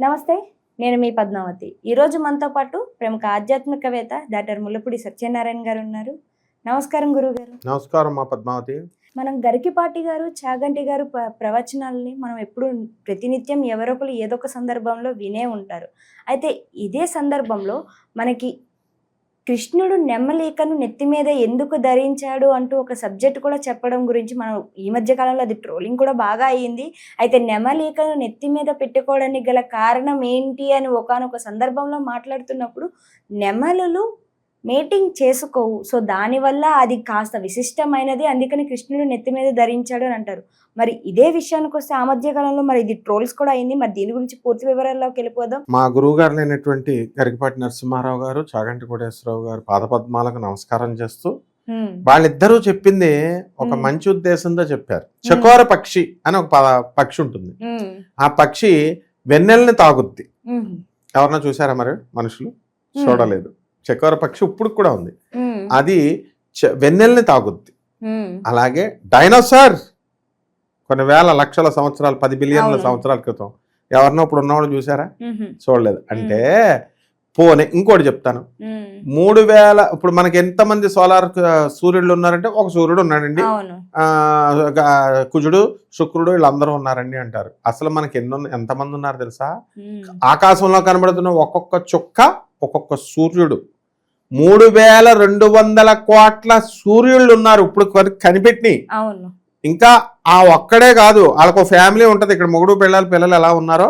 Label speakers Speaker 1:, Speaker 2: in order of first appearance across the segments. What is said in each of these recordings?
Speaker 1: నమస్తే, నేను మీ పద్మావతి. ఈరోజు మనతో పాటు ప్రముఖ ఆధ్యాత్మికవేత్త డాక్టర్ ముల్లపూడి సత్యనారాయణ గారు ఉన్నారు. నమస్కారం గురుగారు.
Speaker 2: నమస్కారం మా పద్మావతి.
Speaker 1: మనం గరికిపాటి గారు, చాగంటి గారు ప్రవచనాలని మనం ఎప్పుడు ప్రతినిత్యం ఎవరొకరు ఏదో ఒక సందర్భంలో వినే ఉంటారు. అయితే ఇదే సందర్భంలో మనకి కృష్ణుడు నెమలికను నెత్తి మీద ఎందుకు ధరించాడు అంటూ ఒక సబ్జెక్ట్ కూడా చెప్పడం గురించి మనం ఈ మధ్య కాలంలో అది ట్రోలింగ్ కూడా బాగా అయ్యింది. అయితే నెమలికను నెత్తి మీద పెట్టుకోవడానికి గల కారణం ఏంటి అని ఒకానొక సందర్భంలో మాట్లాడుతున్నప్పుడు నెమలులు మేటింగ్ చేసుకోవు, సో దానివల్ల అది కాస్త విశిష్టమైనది, అందుకని కృష్ణుడు నెత్తి మీద ధరించాడు అని అంటారు. మరి ఇదే విషయానికి వస్తే ఆ మధ్య కాలంలో మరి ఇది ట్రోల్స్ కూడా అయింది. మరి దీని గురించి పూర్తి వివరాల్లోకి వెళ్ళిపోదాం.
Speaker 2: మా గురువు గారులైనటువంటి గరికపాటి నరసింహారావు గారు, చాగంటి కోటేశ్వరరావు గారు పాదపద్మాలకు నమస్కారం చేస్తూ వాళ్ళిద్దరూ చెప్పింది ఒక మంచి ఉద్దేశంతో చెప్పారు. చకోర పక్షి అని ఒక పక్షి ఉంటుంది. ఆ పక్షి వెన్నెల్ని తాగుద్ది. ఎవరన్నా చూసారా? మరి మనుషులు చూడలేదు. చకోర పక్షి ఇప్పుడు కూడా ఉంది. అది వెన్నెల్ని తాగుద్ది. అలాగే డైనోసార్ కొన్ని వేల లక్షల సంవత్సరాలు, 10 బిలియన్ల సంవత్సరాల క్రితం ఎవరినో ఇప్పుడు ఉన్నవాళ్ళు చూసారా? చూడలేదు. అంటే పోనీ ఇంకోటి చెప్తాను. 3000 ఇప్పుడు మనకి ఎంతమంది సూర్యుడు ఉన్నారంటే ఒక సూర్యుడు ఉన్నాడండి, కుజుడు, శుక్రుడు, వీళ్ళందరూ ఉన్నారండి అంటారు. అసలు మనకి ఎంతమంది ఉన్నారు తెలుసా? ఆకాశంలో కనబడుతున్న ఒక్కొక్క చుక్క ఒక్కొక్క సూర్యుడు 3200 కోట్ల సూర్యుళ్ళు ఉన్నారు ఇప్పుడు కనిపెట్టి. ఇంకా ఆ ఒక్కడే కాదు, వాళ్ళకు ఫ్యామిలీ ఉంటది. ఇక్కడ మొగుడు పిల్లలు ఎలా ఉన్నారో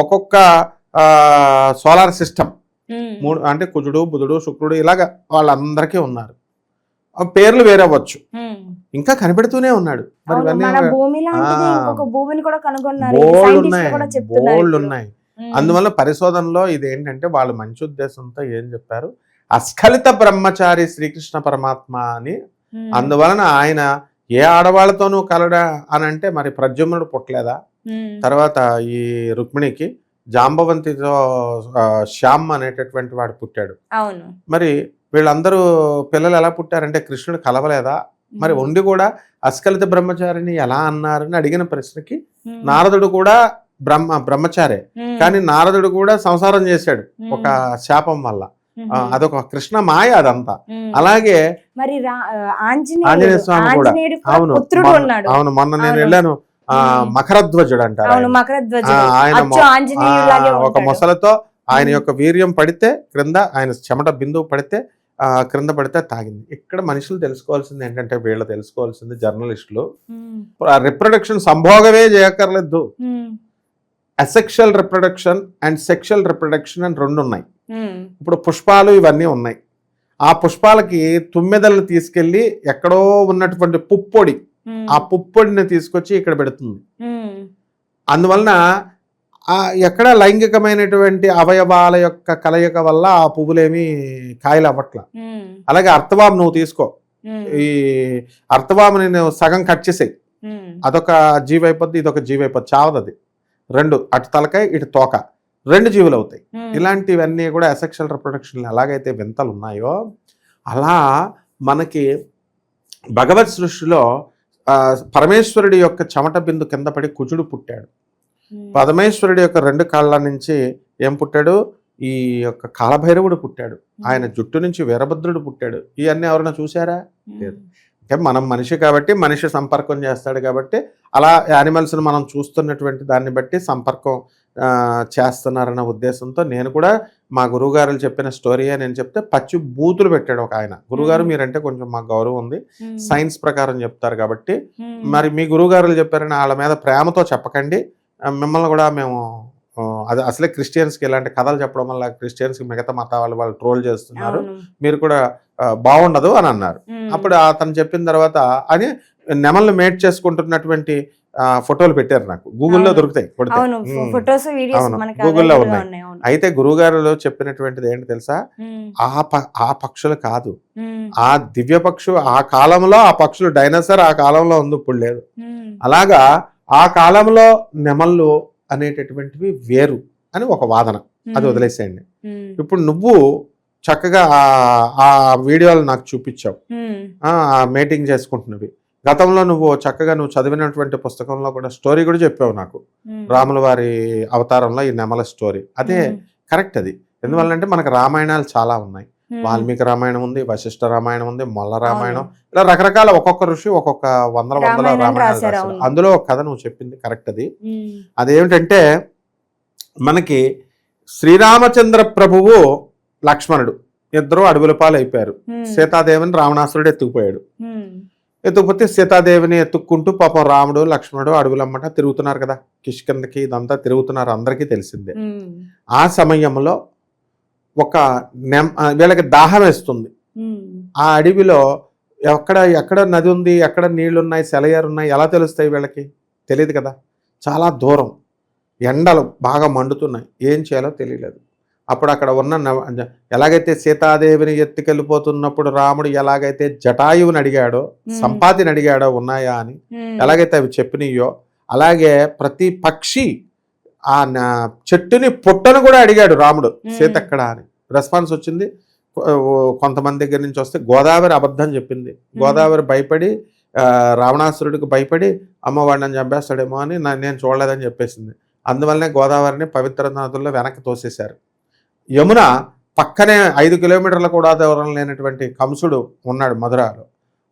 Speaker 2: ఒక్కొక్క సోలార్ సిస్టమ్ 3 అంటే కుజుడు, బుధుడు, శుక్రుడు ఇలాగా వాళ్ళందరికీ ఉన్నారు. పేర్లు వేరే అవ్వచ్చు, ఇంకా కనిపెడుతూనే ఉన్నాడు. బోల్డ్ ఉన్నాయి. అందువల్ల పరిశోధనలో ఇది ఏంటంటే వాళ్ళు మంచి ఉద్దేశంతో ఏం చెప్పారు, అస్ఖలిత బ్రహ్మచారి శ్రీకృష్ణ పరమాత్మ అని. అందువలన ఆయన ఏ ఆడవాళ్లతోనూ కలడా అని అంటే మరి ప్రద్యుమ్నుడు పుట్టలేదా? తర్వాత ఈ రుక్మిణికి జాంబవంతితో శ్యామ్ అనేటటువంటి వాడు పుట్టాడు. మరి వీళ్ళందరూ పిల్లలు ఎలా పుట్టారంటే కృష్ణుడు కలవలేదా? మరి ఉండి కూడా అస్ఖలిత బ్రహ్మచారిని ఎలా అన్నారని అడిగిన ప్రశ్నకి నారదుడు కూడా బ్రహ్మచారే, కానీ నారదుడు కూడా సంసారం చేశాడు ఒక శాపం వల్ల. అదొక కృష్ణ మాయ అదంతా. అలాగే ఆంజనేయ స్వామి కూడా అవును మొన్న నేను వెళ్ళాను. మకరధ్వజుడు అంటారు. ఆయన ఒక మొసలతో ఆయన యొక్క వీర్యం పడితే క్రింద, ఆయన చెమట బిందువు పడితే క్రింద పడితే తాగింది. ఇక్కడ మనుషులు తెలుసుకోవాల్సింది ఏంటంటే, వీళ్ళు తెలుసుకోవాల్సింది జర్నలిస్టులు రిప్రొడక్షన్ సంభోగమే చేయక్కర్లేదు. Asexual reproduction and sexual reproduction అని 2 ఉన్నాయి. ఇప్పుడు పుష్పాలు ఇవన్నీ ఉన్నాయి. ఆ పుష్పాలకి తుమ్మెదలను తీసుకెళ్లి ఎక్కడో ఉన్నటువంటి పుప్పొడి, ఆ పుప్పొడిని తీసుకొచ్చి ఇక్కడ పెడుతుంది. అందువలన ఎక్కడ లైంగికమైనటువంటి అవయవాల యొక్క కలయిక వల్ల ఆ పువ్వులేమి కాయలు అవ్వట్ల. అలాగే అర్థవాము నువ్వు తీసుకో, ఈ అర్థవాముని నువ్వు సగం కట్ చేసేయి, అదొక జీవి అయిపోద్ది, ఇదొక జీవి అయిపోద్ది, చావదది. 2 అటు తలకాయ ఇటు తోక 2 జీవులు అవుతాయి. ఇలాంటివన్నీ కూడా అసెక్షువల్ రిప్రొడక్షన్ ఎలాగైతే వింతలు ఉన్నాయో అలా మనకి భగవత్ సృష్టిలో పరమేశ్వరుడి యొక్క చెమట బిందు కింద పడి కుజుడు పుట్టాడు. పరమేశ్వరుడి యొక్క 2 కాళ్ళ నుంచి ఏం పుట్టాడు? ఈ యొక్క కాలభైరవుడు పుట్టాడు. ఆయన జుట్టు నుంచి వీరభద్రుడు పుట్టాడు. ఇవన్నీ ఎవరైనా చూసారా? లేదు. అంటే మనం మనిషి కాబట్టి మనిషి సంపర్కం చేస్తాడు కాబట్టి అలా యానిమల్స్ని మనం చూస్తున్నటువంటి దాన్ని బట్టి సంపర్కం చేస్తున్నారన్న ఉద్దేశంతో నేను కూడా మా గురువుగారులు చెప్పిన స్టోరీయే నేను చెప్తే పచ్చి బూతులు పెట్టాడు ఒక ఆయన. గురుగారు మీరంటే కొంచెం మాకు గౌరవం ఉంది, సైన్స్ ప్రకారం చెప్తారు కాబట్టి మరి మీ గురువుగారులు చెప్పారని వాళ్ళ మీద ప్రేమతో చెప్పకండి, మిమ్మల్ని కూడా మేము అది అసలే క్రిస్టియన్స్కి ఇలాంటి కథలు చెప్పడం వల్ల క్రిస్టియన్స్కి మిగతా మత వాళ్ళు ట్రోల్ చేస్తున్నారు, మీరు కూడా బాగుండదు అని అన్నారు. అప్పుడు అతను చెప్పిన తర్వాత అని నెమల్ని మేట్ చేసుకుంటున్నటువంటి ఫోటోలు పెట్టారు. నాకు గూగుల్లో దొరుకుతాయి, గూగుల్లో ఉన్నాయి. అయితే గురువుగారులో చెప్పినటువంటిది ఏంటి తెలుసా? ఆ పక్షులు కాదు, ఆ దివ్య పక్షు ఆ కాలంలో ఆ పక్షులు డైనోసార్ ఆ కాలంలో ఉంది, ఇప్పుడు లేదు. అలాగా ఆ కాలంలో నెమళ్ళు అనేటటువంటివి వేరు అని ఒక వాదన, అది వదిలేసేయండి. ఇప్పుడు నువ్వు చక్కగా ఆ వీడియోలు నాకు చూపించావు, ఆ మేటింగ్ చేసుకుంటున్నవి. గతంలో నువ్వు చక్కగా నువ్వు చదివినటువంటి పుస్తకంలో కూడా స్టోరీ కూడా చెప్పావు నాకు, రాముల వారి అవతారంలో ఈ నెమల స్టోరీ. అదే కరెక్ట్. అది ఎందువల్లంటే మనకు రామాయణాలు చాలా ఉన్నాయి. వాల్మీకి రామాయణం ఉంది, వశిష్ఠ రామాయణం ఉంది, మొల్ల రామాయణం, ఇలా రకరకాల ఒక్కొక్క ఋషి ఒక్కొక్క వందల రామాయణాలు రాశారు. అందులో ఒక కథ నువ్వు చెప్పింది కరెక్ట్. అదేమిటంటే మనకి శ్రీరామచంద్ర ప్రభువు లక్ష్మణుడు ఇద్దరు అడవుల పాలు అయిపోయారు. సీతాదేవిని రావణాసురుడు ఎత్తుకుపోయాడు. ఎత్తుకుపోతే సీతాదేవిని ఎత్తుక్కుంటూ పాపం రాముడు లక్ష్మణుడు అడవులమ్మట తిరుగుతున్నారు కదా, కిష్కిందకి ఇదంతా తిరుగుతున్నారు, అందరికీ తెలిసిందే. ఆ సమయంలో ఒక వీళ్ళకి దాహం వేస్తుంది. ఆ అడవిలో ఎక్కడ నది ఉంది, ఎక్కడ నీళ్లున్నాయి, సెలయేరు ఉన్నాయి, ఎలా తెలుస్తాయి వీళ్ళకి? తెలియదు కదా. చాలా దూరం, ఎండలు బాగా మండుతున్నాయి, ఏం చేయాలో తెలియలేదు. అప్పుడు అక్కడ ఉన్న ఎలాగైతే సీతాదేవిని ఎత్తుకెళ్ళిపోతున్నప్పుడు రాముడు ఎలాగైతే జటాయువుని అడిగాడో, సంపాతిని అడిగాడో ఉన్నాయా అని, ఎలాగైతే అవి చెప్పినాయో, అలాగే ప్రతి పక్షి ఆ చెట్టుని పుట్టను కూడా అడిగాడు రాముడు, సీత ఎక్కడ అని. రెస్పాన్స్ వచ్చింది. కొంతమంది దగ్గర నుంచి వస్తే గోదావరి అబద్ధం చెప్పింది. గోదావరి భయపడి రావణాసురుడికి భయపడి అమ్మవాడిని చంపేస్తాడేమో అని నేను చూడలేదని చెప్పేసింది. అందువల్లనే గోదావరిని పవిత్ర నదుల్లో వెనక్కి తోసేశారు. యమున పక్కనే 5 కిలోమీటర్ల కూడా దూరం లేనటువంటి కంసుడు ఉన్నాడు మధురాలో.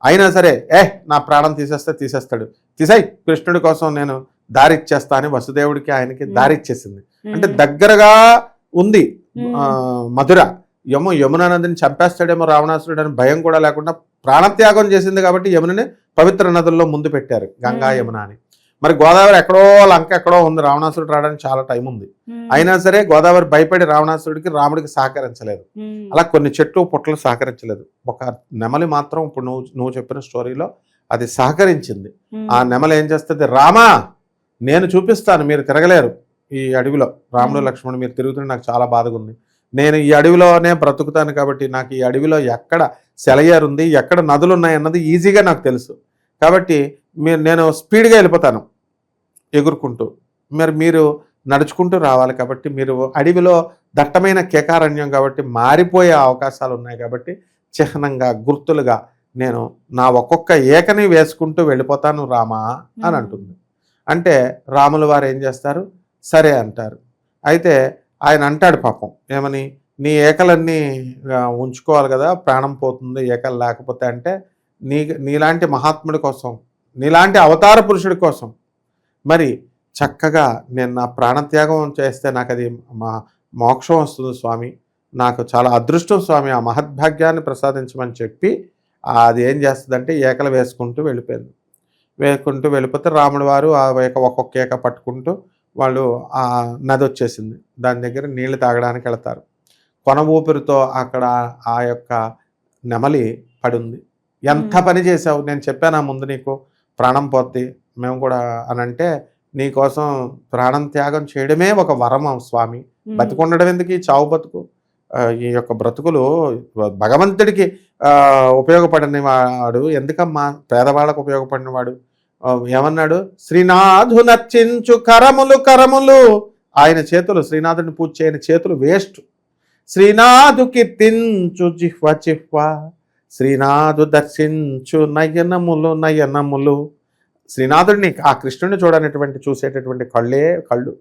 Speaker 2: అయినా సరే నా ప్రాణం తీసేస్తాడు, తీసేయ్, కృష్ణుడి కోసం నేను దారిచ్చేస్తా అని వసుదేవుడికి ఆయనకి దారిచ్చేసింది. అంటే దగ్గరగా ఉంది మధుర. యమునా నదిని చంపేస్తాడేమో రావణాసురుడు అని భయం కూడా లేకుండా ప్రాణత్యాగం చేసింది కాబట్టి యమునని పవిత్ర నదుల్లో ముందు పెట్టారు, గంగా యమున అని. మరి గోదావరి ఎక్కడో, లంక ఎక్కడో ఉంది, రావణాసురుడు రావడానికి చాలా టైం ఉంది. అయినా సరే గోదావరి భయపడి రావణాసురుడికి రాముడికి సహకరించలేదు. అలా కొన్ని చెట్లు పుట్టలు సహకరించలేదు. ఒక నెమలి మాత్రం ఇప్పుడు నువ్వు చెప్పిన స్టోరీలో అది సహకరించింది. ఆ నెమలి ఏం చేస్తుంది, రామా నేను చూపిస్తాను, మీరు తిరగలేరు ఈ అడవిలో, రాముడు లక్ష్మణుడు మీరు తిరుగుతుంటే నాకు చాలా బాధగా ఉంది, నేను ఈ అడవిలోనే బ్రతుకుతాను కాబట్టి నాకు ఈ అడవిలో ఎక్కడ సెలయేరు ఉంది, ఎక్కడ నదులు ఉన్నాయన్నది ఈజీగా నాకు తెలుసు, కాబట్టి నేను స్పీడ్గా వెళ్ళిపోతాను ఎగురుకుంటూ, మీరు నడుచుకుంటూ రావాలి, కాబట్టి మీరు అడవిలో దట్టమైన కేకారణ్యం కాబట్టి మారిపోయే అవకాశాలు ఉన్నాయి, కాబట్టి చిహ్నంగా గుర్తులుగా నేను నా ఒక్కొక్క ఏకని వేసుకుంటూ వెళ్ళిపోతాను రామా అని అంటుంది. అంటే రాముల వారు ఏం చేస్తారు, సరే అంటారు. అయితే ఆయన అంటాడు పాపం ఏమని, నీ ఏకలన్నీ ఉంచుకోవాలి కదా, ప్రాణం పోతుంది ఏకలు లేకపోతే, అంటే నీలాంటి మహాత్ముడి కోసం, నీలాంటి అవతార పురుషుడి కోసం మరి చక్కగా నేను నా ప్రాణత్యాగం చేస్తే నాకు అది మోక్షం వస్తుంది స్వామి, నాకు చాలా అదృష్టం స్వామి, ఆ మహద్భాగ్యాన్ని ప్రసాదించమని చెప్పి అది ఏం చేస్తుందంటే ఏకలు వేసుకుంటూ వెళ్ళిపోతే రాముడు వారు ఆ ఒక్కొక్క ఏక పట్టుకుంటూ వాళ్ళు ఆ నది వచ్చేసింది, దాని దగ్గర నీళ్లు తాగడానికి వెళతారు. కొన ఊపిరితో అక్కడ ఆ యొక్క నెమలి పడుంది. ఎంత పని చేసావు, నేను చెప్పాను ముందు నీకు ప్రాణం పోద్ది మేము కూడా అని, అంటే నీకోసం ప్రాణం త్యాగం చేయడమే ఒక వరం స్వామి, బతికొండడం ఎందుకు, ఈ చావు బతుకు, ఈ యొక్క బ్రతుకులు భగవంతుడికి ఉపయోగపడిన వాడు ఎందుకమ్మా, పేదవాళ్ళకు ఉపయోగపడిన వాడు. ఏమన్నాడు, శ్రీనాథు నర్చించు కరములు, ఆయన చేతులు, శ్రీనాథుడిని పూజ చేయని చేతులు వేస్ట్. శ్రీనాథు కీర్తించు జిహ్వ, శ్రీనాథు దర్శించు నయనములు. శ్రీనాథుడిని, ఆ కృష్ణుడిని చూసేటటువంటి కళ్ళు,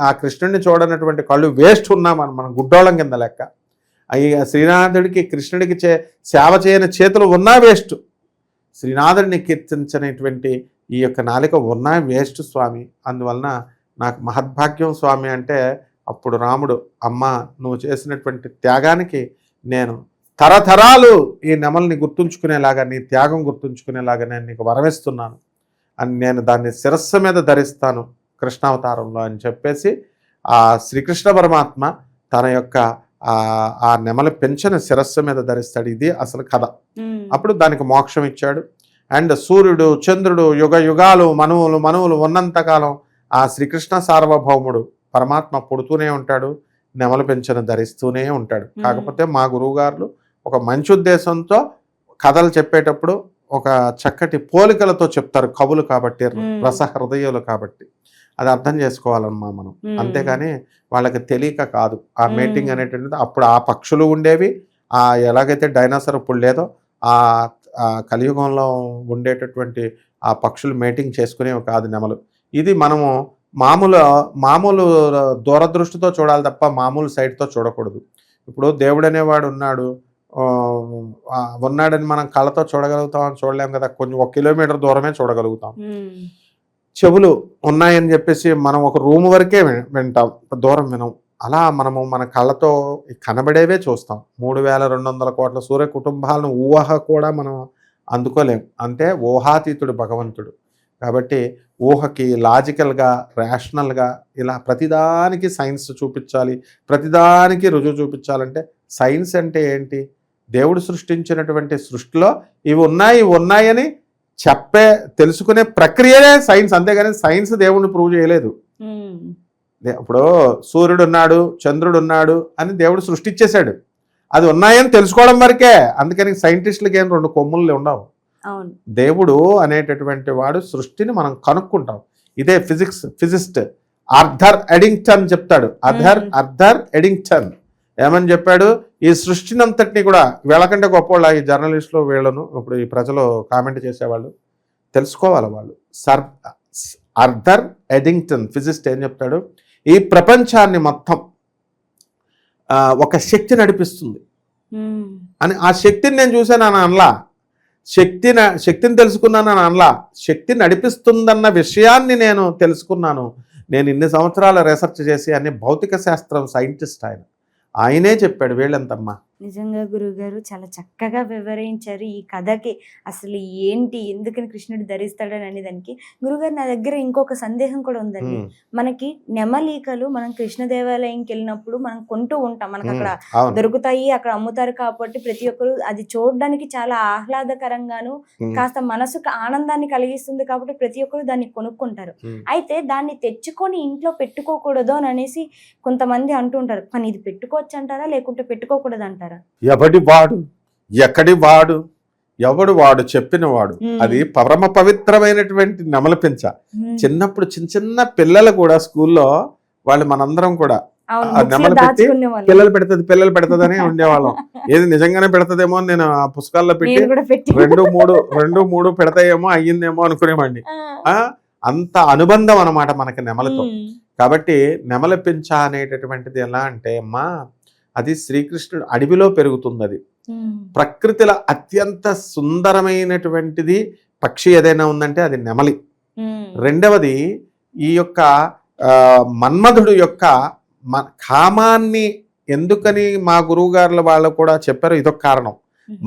Speaker 2: ఆ కృష్ణుడిని చూడనటువంటి కళ్ళు వేస్ట్ ఉన్నాం మనం గుడ్డోళం కింద లెక్క. శ్రీనాథుడికి కృష్ణుడికి సేవ చేయని చేతులు ఉన్నా వేస్ట్, శ్రీనాథుడిని కీర్తించనేటువంటి ఈ యొక్క నాలిక ఉన్నా వేస్ట్ స్వామి. అందువలన నాకు మహద్భాగ్యం స్వామి అంటే అప్పుడు రాముడు, అమ్మ నువ్వు చేసినటువంటి త్యాగానికి నేను తరతరాలు ఈ నెమల్ని గుర్తుంచుకునేలాగా, నీ త్యాగం గుర్తుంచుకునేలాగా నేను నీకు వరమిస్తున్నాను అని, నేను దాన్ని శిరస్సు మీద ధరిస్తాను కృష్ణావతారంలో అని చెప్పేసి ఆ శ్రీకృష్ణ పరమాత్మ తన యొక్క ఆ నెమలి పెంచని శిరస్సు మీద ధరిస్తాడు. ఇది అసలు కథ. అప్పుడు దానికి మోక్షం ఇచ్చాడు. అండ్ సూర్యుడు చంద్రుడు యుగ యుగాలు మనువులు ఉన్నంతకాలం ఆ శ్రీకృష్ణ సార్వభౌముడు పరమాత్మ పుడుతూనే ఉంటాడు, నెమలి పెంచను ధరిస్తూనే ఉంటాడు. కాకపోతే మా గురువుగారులు ఒక మంచి ఉద్దేశంతో కథలు చెప్పేటప్పుడు ఒక చక్కటి పోలికలతో చెప్తారు, కవులు కాబట్టి, రసహృదయులు కాబట్టి, అది అర్థం చేసుకోవాలమ్మా మనం. అంతేగాని వాళ్ళకి తెలియక కాదు. ఆ మీటింగ్ అనేటువంటిది అప్పుడు ఆ పక్షులు ఉండేవి, ఆ ఎలాగైతే డైనోసార్ ఇప్పుడు లేదో ఆ కలియుగంలో ఉండేటటువంటి ఆ పక్షులు మేటింగ్ చేసుకునేవి కాదు నెమలు. ఇది మనము మామూలు దూరదృష్టితో చూడాలి తప్ప మామూలు సైట్తో చూడకూడదు. ఇప్పుడు దేవుడు అనేవాడు ఉన్నాడని మనం కళ్ళతో చూడగలుగుతామని చూడలేం కదా, కొంచెం 1 కిలోమీటర్ దూరమే చూడగలుగుతాం. చెవులు ఉన్నాయని చెప్పేసి మనం ఒక రూమ్ వరకే వింటాం, దూరం వినం. అలా మనము మన కళ్ళతో కనబడేవే చూస్తాం. 3200 కోట్ల సూర్య కుటుంబాలను ఊహ కూడా మనం అందుకోలేం. అంటే ఊహాతీతుడు భగవంతుడు. కాబట్టి ఊహకి లాజికల్గా, రేషనల్గా ఇలా ప్రతిదానికి సైన్స్ చూపించాలి, ప్రతిదానికి రుజువు చూపించాలంటే సైన్స్ అంటే ఏంటి? దేవుడు సృష్టించినటువంటి సృష్టిలో ఇవి ఉన్నాయని తెలుసుకునే ప్రక్రియనే సైన్స్. అంతేగాని సైన్స్ దేవుడిని ప్రూవ్ చేయలేదు. ఇప్పుడు సూర్యుడు ఉన్నాడు, చంద్రుడు ఉన్నాడు అని దేవుడు సృష్టించేశాడు. అది ఉన్నాయని తెలుసుకోవడం వరకే. అందుకని సైంటిస్టులకి ఏం 2 కొమ్ములు ఉండవు. దేవుడు అనేటటువంటి వాడు సృష్టిని మనం కనుక్కుంటాం. ఇదే ఫిజిస్ట్ ఆర్థర్ ఎడింగ్టన్ చెప్తాడు. ఆర్థర్ ఎడింగ్టన్ ఏమని చెప్పాడు? ఈ సృష్టిని అంతటినీ కూడా వీళ్ళకంటే గొప్పవాళ్ళ ఈ జర్నలిస్టులు, వీళ్ళను ఇప్పుడు ఈ ప్రజలు కామెంట్ చేసేవాళ్ళు తెలుసుకోవాలి. వాళ్ళు ఆర్థర్ ఎడింగ్టన్ ఫిజిస్ట్ ఏం చెప్తాడు? ఈ ప్రపంచాన్ని మొత్తం ఒక శక్తి నడిపిస్తుంది అని. ఆ శక్తిని నేను చూశాను అని అనలా, శక్తిని తెలుసుకున్నాను అని అనలా, శక్తి నడిపిస్తుందన్న విషయాన్ని నేను తెలుసుకున్నాను. నేను ఇన్ని సంవత్సరాల రీసెర్చ్ చేసి అన్ని భౌతిక శాస్త్రం సైంటిస్ట్ ఆయనే చెప్పాడు. వీళ్ళంతమ్మా.
Speaker 1: నిజంగా గురువుగారు చాలా చక్కగా వివరించారు ఈ కథకి అసలు ఏంటి, ఎందుకని కృష్ణుడు ధరిస్తాడని అనేదానికి. గురుగారు, నా దగ్గర ఇంకొక సందేహం కూడా ఉందండి. మనకి నెమలీకలు మనం కృష్ణ దేవాలయంకి వెళ్ళినప్పుడు మనం కొంటూ ఉంటాం, మనకు అక్కడ దొరుకుతాయి, అక్కడ అమ్ముతారు. కాబట్టి ప్రతి ఒక్కరు అది చూడడానికి చాలా ఆహ్లాదకరంగాను కాస్త మనసుకు ఆనందాన్ని కలిగిస్తుంది. కాబట్టి ప్రతి ఒక్కరు దాన్ని కొనుక్కుంటారు. అయితే దాన్ని తెచ్చుకొని ఇంట్లో పెట్టుకోకూడదు అని అనేసి కొంతమంది అంటుంటారు. కానీ ఇది పెట్టుకోవచ్చు అంటారా, లేకుంటే పెట్టుకోకూడదు అంటారా?
Speaker 2: ఎవడి వాడు, ఎక్కడి వాడు, ఎవడు వాడు చెప్పిన వాడు. అది పరమ పవిత్రమైనటువంటి నెమలి పించ. చిన్నప్పుడు చిన్న పిల్లలు కూడా స్కూల్లో వాళ్ళు మనందరం కూడా నెమలి పెట్టి పిల్లలు పెడతదని ఉండేవాళ్ళం. ఏది నిజంగానే పెడతదేమో అని నేను ఆ పుస్తకాల్లో పెట్టి 2-3 పెడతాయేమో అయ్యిందేమో అనుకునేవాడిని. అంత అనుబంధం అన్నమాట మనకి నెమలితో. కాబట్టి నెమలి పించ అనేటటువంటిది ఎలా అంటే అమ్మా, అది శ్రీకృష్ణుడు అడవిలో పెరుగుతుంది. అది ప్రకృతిలో అత్యంత సుందరమైనటువంటిది పక్షి ఏదైనా ఉందంటే అది నెమలి. రెండవది, ఈ యొక్క మన్మధుడు యొక్క కామాన్ని ఎందుకని మా గురువు గారుల వాళ్ళు కూడా చెప్పారు, ఇదొక కారణం.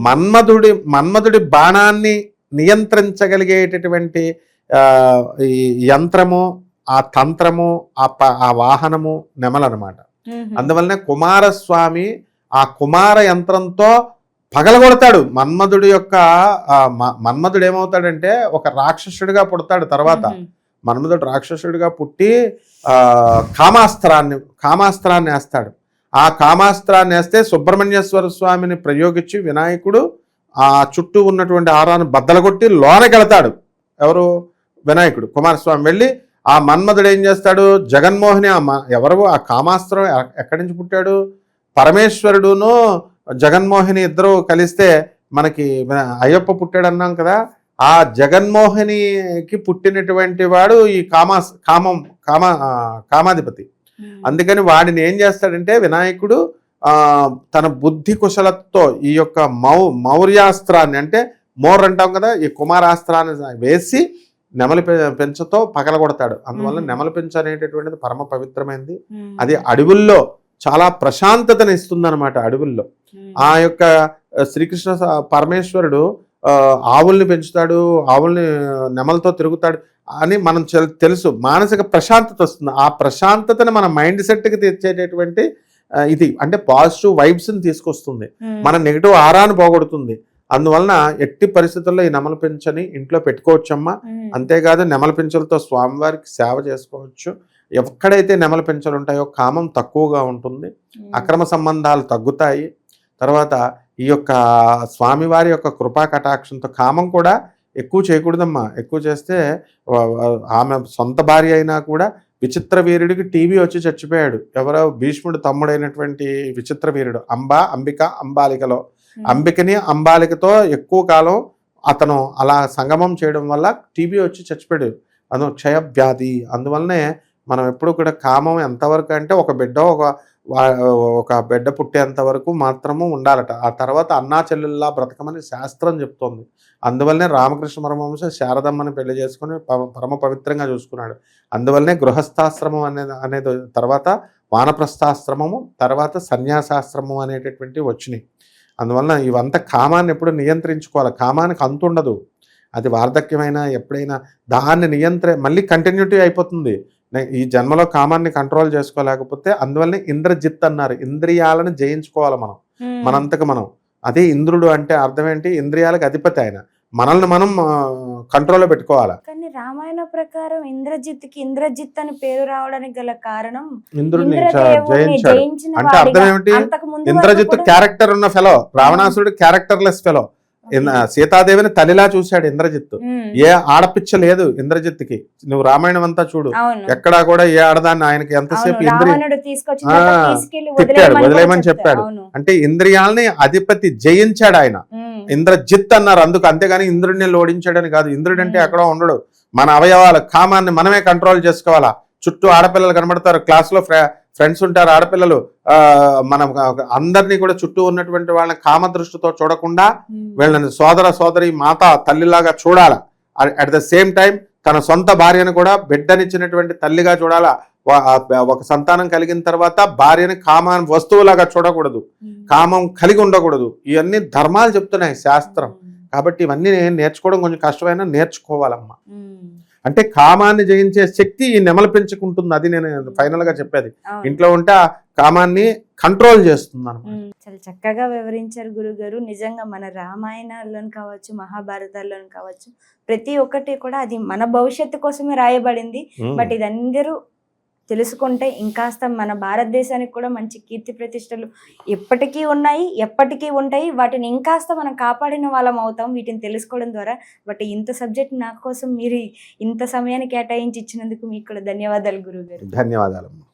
Speaker 2: మన్మధుడి బాణాన్ని నియంత్రించగలిగేటటువంటి ఈ యంత్రము, ఆ తంత్రము, ఆ వాహనము నెమలనమాట. అందువల్లనే కుమారస్వామి ఆ కుమార యంత్రంతో పగలగొడతాడు మన్మధుడు ఏమవుతాడంటే ఒక రాక్షసుడిగా పుడతాడు. తర్వాత మన్మధుడు రాక్షసుడిగా పుట్టి కామాస్త్రాన్ని వేస్తాడు. ఆ కామాస్త్రాన్ని వేస్తే సుబ్రహ్మణ్యేశ్వర స్వామిని ప్రయోగించి వినాయకుడు ఆ చుట్టూ ఉన్నటువంటి ఆరాన్ని బద్దలగొట్టి లోనకెళ్తాడు. ఎవరు? వినాయకుడు. కుమారస్వామి వెళ్ళి ఆ మన్మధుడు ఏం చేస్తాడు? జగన్మోహిని ఎవరు ఆ కామాస్త్రం ఎక్కడి నుంచి పుట్టాడు? పరమేశ్వరుడును జగన్మోహిని ఇద్దరు కలిస్తే మనకి అయ్యప్ప పుట్టాడు అన్నాం కదా. ఆ జగన్మోహినికి పుట్టినటువంటి వాడు ఈ కామాధిపతి. అందుకని వాడిని ఏం చేస్తాడంటే వినాయకుడు తన బుద్ధి కుశలతో ఈ యొక్క మౌర్యాస్త్రాన్ని, అంటే మోర్ అంటాం కదా, ఈ కుమారాస్త్రాన్ని వేసి నెమలి పెంచతో పగలగొడతాడు. అందువల్ల నెమలి పెంచ అనేటటువంటిది పరమ పవిత్రమైనది. అది అడవుల్లో చాలా ప్రశాంతతను ఇస్తుంది అనమాట. అడవుల్లో ఆ యొక్క శ్రీకృష్ణ పరమేశ్వరుడు ఆవుల్ని పెంచుతాడు, ఆవుల్ని నెమలతో తిరుగుతాడు అని మనం తెలుసు. మానసిక ప్రశాంతత వస్తుంది. ఆ ప్రశాంతతను మన మైండ్ సెట్కి తెచ్చేటటువంటి ఇది అంటే పాజిటివ్ వైబ్స్ని తీసుకొస్తుంది, మన నెగిటివ్ ఆరాను పోగొడుతుంది. అందువలన ఎట్టి పరిస్థితుల్లో ఈ నెమలి పింఛని ఇంట్లో పెట్టుకోవచ్చమ్మా. అంతేకాదు నెమలి పింఛలతో స్వామివారికి సేవ చేసుకోవచ్చు. ఎక్కడైతే నెమలి పింఛలు ఉంటాయో కామం తక్కువగా ఉంటుంది, అక్రమ సంబంధాలు తగ్గుతాయి. తర్వాత ఈ యొక్క స్వామివారి యొక్క కృపా కటాక్షంతో కామం కూడా ఎక్కువ చేయకూడదమ్మా. ఎక్కువ చేస్తే ఆమె సొంత భార్య అయినా కూడా విచిత్ర వీరుడికి టీవీ వచ్చి చచ్చిపోయాడు. ఎవరో భీష్ముడు తమ్ముడైనటువంటి విచిత్ర వీరుడు అంబిక అంబాలికలో అంబికని అంబాలికతో ఎక్కువ కాలం అతను అలా సంగమం చేయడం వల్ల టీబీ వచ్చి చచ్చిపోయాడు. అదో క్షయ వ్యాధి. అందువల్లనే మనం ఎప్పుడు కూడా కామం ఎంతవరకు అంటే ఒక బిడ్డ పుట్టేంత వరకు మాత్రము ఉండాలట. ఆ తర్వాత అన్నా చెల్లెల్లా బ్రతకమని శాస్త్రం చెప్తోంది. అందువల్లనే రామకృష్ణ పరమహంస శారదమ్మని పెళ్లి చేసుకుని పరమ పవిత్రంగా చూసుకున్నాడు. అందువల్లనే గృహస్థాశ్రమం అనేది తర్వాత వానప్రస్థాశ్రమము, తర్వాత సన్యాసాశ్రమం అనేటటువంటివి వచ్చినాయి. అందువలన ఇవంతా కామాన్ని ఎప్పుడు నియంత్రించుకోవాలి. కామానికి అంతు ఉండదు. అది వార్ధక్యమైనా ఎప్పుడైనా దాన్ని మళ్ళీ కంటిన్యూటీ అయిపోతుంది. ఈ జన్మలో కామాన్ని కంట్రోల్ చేసుకోలేకపోతే అందువల్లనే ఇంద్రజిత్ అన్నారు. ఇంద్రియాలను జయించుకోవాలి మనం, మనంతకు మనం. అదే ఇంద్రుడు అంటే అర్థం ఏంటి? ఇంద్రియాలకు అధిపతి ఆయన. మనల్ని మనం కంట్రోల్లో పెట్టుకోవాలి.
Speaker 1: కానీ రామాయణ ప్రకారం ఇంద్రజిత్ అని పేరు రావడానికి గల కారణం
Speaker 2: ఇంద్రుడిని
Speaker 1: ఇంద్రదేవుని
Speaker 2: జయించాడు
Speaker 1: జయించిన
Speaker 2: అంటే అర్థం
Speaker 1: వాడిగా.
Speaker 2: ఏమిటి?
Speaker 1: అంతకు ముందు
Speaker 2: ఇంద్రజిత్
Speaker 1: వరకు కూడా-
Speaker 2: క్యారెక్టర్ ఉన్న ఫెలో, రావణాసురుడు క్యారెక్టర్లెస్ ఫెలో. సీతాదేవిని తల్లిలా చూశాడు ఇంద్రజిత్. ఏ ఆడపిచ్చ లేదు ఇంద్రజిత్కి. నువ్వు రామాయణం అంతా చూడు,
Speaker 1: అవును.
Speaker 2: ఎక్కడా కూడా ఏ ఆడదాన్ని ఆయనకి ఎంతసేపు
Speaker 1: రావణుడు తీసుకొచ్చి తీసుకెళ్లి
Speaker 2: తిప్పాడు,
Speaker 1: వదిలేయమని
Speaker 2: వదిలేయమని
Speaker 1: కూడా
Speaker 2: చెప్పాడు.
Speaker 1: అవును.
Speaker 2: అంటే ఇంద్రియాలని అధిపతి జయించాడు ఆయన. ఇంద్రజిత్ అన్నారు అందుకు, అంతేగాని ఇంద్రుడిని ఓడించాడని కాదు. ఇంద్రుడు అంటే ఎక్కడో ఉండడు. మన అవయవాల కామాన్ని మనమే కంట్రోల్ చేసుకోవాలా. చుట్టూ ఆడపిల్లలు కనబడతారు, క్లాస్లో ఫ్రెండ్స్ ఉంటారు ఆడపిల్లలు. మనం అందరినీ కూడా చుట్టూ ఉన్నటువంటి వాళ్ళని కామ దృష్టితో చూడకుండా వీళ్ళని సోదరి మాత తల్లిలాగా చూడాలా. అట్ ద సేమ్ టైం తన సొంత భార్యను కూడా బిడ్డనిచ్చినటువంటి తల్లిగా చూడాలా. ఒక సంతానం కలిగిన తర్వాత భార్యని వస్తువులాగా చూడకూడదు, కామం కలిగి ఉండకూడదు. ఇవన్నీ ధర్మాలు చెప్తున్నాయి శాస్త్రం. కాబట్టి ఇవన్నీ నేర్చుకోవడం కొంచెం కష్టమైనా నేర్చుకోవాలమ్మా. అంటే కామాన్ని జయించే శక్తి ఈ నెమలు పెంచుకుంటుంది. అది నేను ఫైనల్ గా చెప్పేది. ఇంట్లో ఉంటే ఆ కామాన్ని కంట్రోల్ చేస్తుంది అన్నమాట.
Speaker 1: చాలా చక్కగా వివరించారు గురుగారు. నిజంగా మన రామాయణాల్లోని కావచ్చు, మహాభారతాల్లోని కావచ్చు, ప్రతి ఒక్కటి కూడా అది మన భవిష్యత్తు కోసమే రాయబడింది. బట్ ఇది అందరూ తెలుసుకుంటే ఇంకాస్త మన భారతదేశానికి కూడా మంచి కీర్తి ప్రతిష్టలు ఎప్పటికీ ఉన్నాయి, ఎప్పటికీ ఉంటాయి. వాటిని ఇంకాస్త మనం కాపాడిన వాళ్ళం అవుతాం వీటిని తెలుసుకోవడం ద్వారా. బట్ ఇంత సబ్జెక్ట్ నా కోసం మీరు ఇంత సమయాన్ని కేటాయించి ఇచ్చినందుకు మీకు కూడా ధన్యవాదాలు గురుగారు.
Speaker 2: ధన్యవాదాలు.